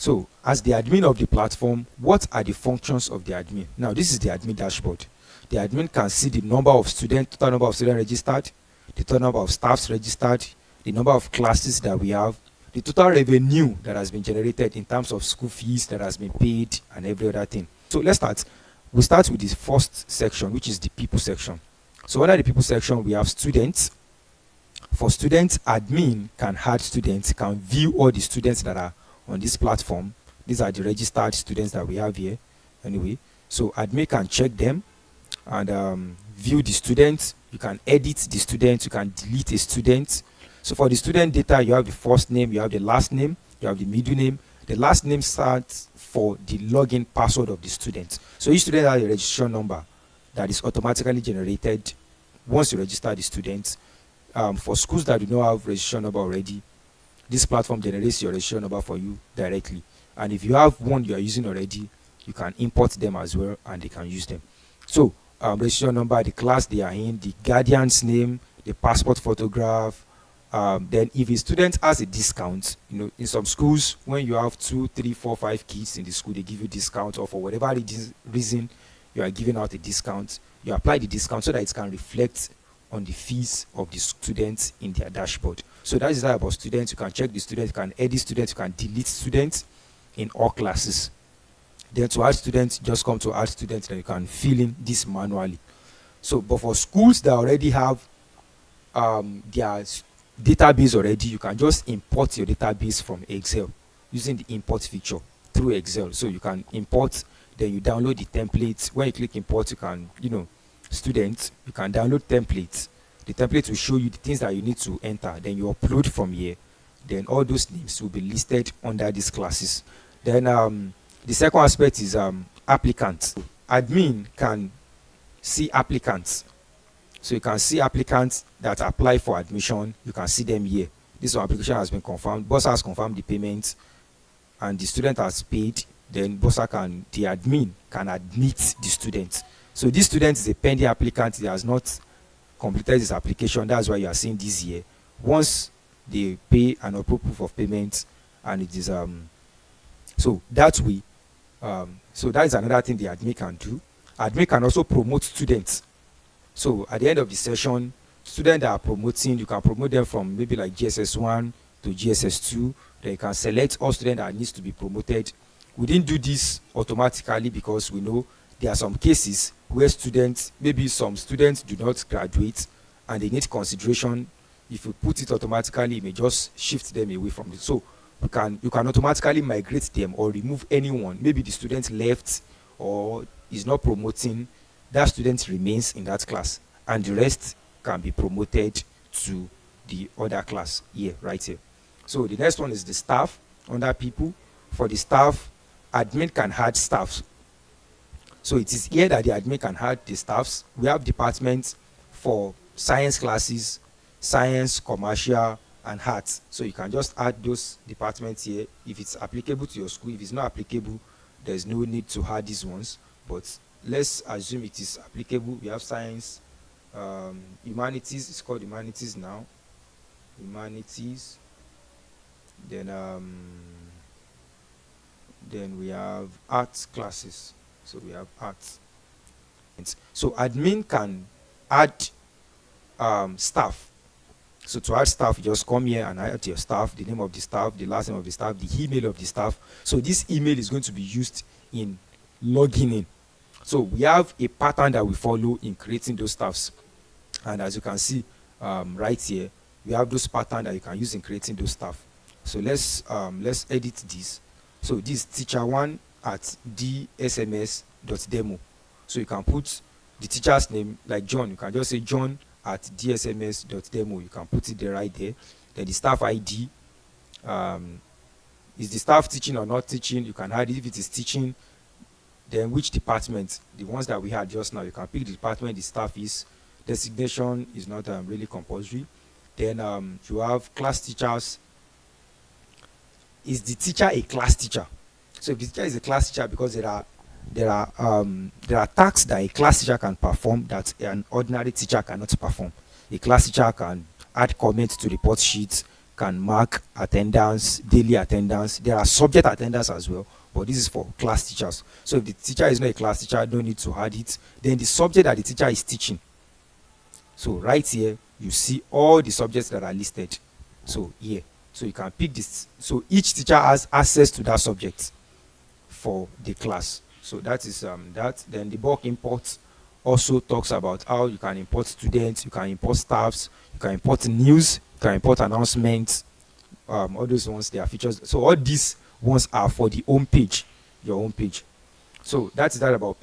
So, as the admin of the platform, what are the functions of the admin? Now, this is the admin dashboard. The admin can see the number of students, total number of students registered, the total number of staffs registered, the number of classes that we have, the total revenue that has been generated in terms of school fees that has been paid, and every other thing. So let's start. We'll start with this first section, which is the people section. So under the people section, we have students. For students, admin can add students, can view all the students that are on this platform. These are the registered students that we have here. Anyway, so admin can check them and view the students. You can edit the students, you can delete a student. So for the student data, you have the first name, you have the last name, you have the middle name. The last name stands for the login password of the student. So each student has a registration number that is automatically generated once you register the students. For schools that do not have registration number already, this platform generates your registration number for you directly. And if you have one you are using already, you can import them as well and they can use them. So registration number, the class they are in, the guardian's name, the passport photograph. Then if a student has a discount, in some schools, when you have 2, 3, 4, 5 kids in the school, they give you discount, or for whatever reason you are giving out a discount, you apply the discount so that it can reflect on the fees of the students in their dashboard. So that is that about students. You can check the students, you can edit students, you can delete students in all classes. Then to add students, just come to add students, and you can fill in this manually. So, but for schools that already have their database already, you can just import your database from Excel using the import feature through Excel. So you can import, then you download the templates. When you click import, you can, students, you can download templates. The template will show you the things that you need to enter. Then you upload from here. Then all those names will be listed under these classes. Then the second aspect is applicants. Admin can see applicants. So you can see applicants that apply for admission. You can see them here. This application has been confirmed. Bossa has confirmed the payment, and the student has paid. Then the admin can admit the student. So this student is a pending applicant. He has not completed his application. That's why you are seeing this here. Once they pay and upload proof of payment, and it is so that way. So that is another thing the admin can do. Admin can also promote students. So at the end of the session, students that are promoting, you can promote them from maybe like GSS1 to GSS2. Then you can select all students that needs to be promoted. We didn't do this automatically because we know there are some cases where maybe some students do not graduate and they need consideration. If you put it automatically, it may just shift them away from it. So you can automatically migrate them or remove anyone. Maybe the student left or is not promoting. That student remains in that class, and the rest can be promoted to the other class here, right here. So the next one is the staff under people. For the staff, admin can add staffs. So it is here that the admin can add the staffs. We have departments for science classes, science, commercial, and arts. So you can just add those departments here if it's applicable to your school. If it's not applicable, there's no need to add these ones. But let's assume it is applicable. We have science, humanities. It's called humanities now. Humanities. Then we have arts classes. So we have arts. So admin can add staff. So to add staff, you just come here and add your staff, the name of the staff, the last name of the staff, the email of the staff. So this email is going to be used in logging in. So we have a pattern that we follow in creating those staffs. And as you can see right here, we have those patterns that you can use in creating those staff. So let's edit this. So this is teacher1 at dsms.demo. So you can put the teacher's name, like John. You can just say John at dsms.demo. You can put it there right there. Then the staff ID. Is the staff teaching or not teaching? You can add it if it is teaching. Then which department? The ones that we had just now. You can pick the department the staff is. Designation is not really compulsory. Then you have class teachers. Is the teacher a class teacher? So if the teacher is a class teacher, because there are tasks that a class teacher can perform that an ordinary teacher cannot perform. A class teacher can add comments to report sheets, can mark attendance, daily attendance. There are subject attendance as well, but this is for class teachers. So if the teacher is not a class teacher, don't need to add it. Then the subject that the teacher is teaching. So right here, you see all the subjects that are listed. So here, so you can pick this. So each teacher has access to that subject for the class. So that is that. Then the bulk import also talks about how you can import students, you can import staffs, you can import news, you can import announcements. All those ones, they are features. So all these ones are for the home page, your home page. So that is that about people.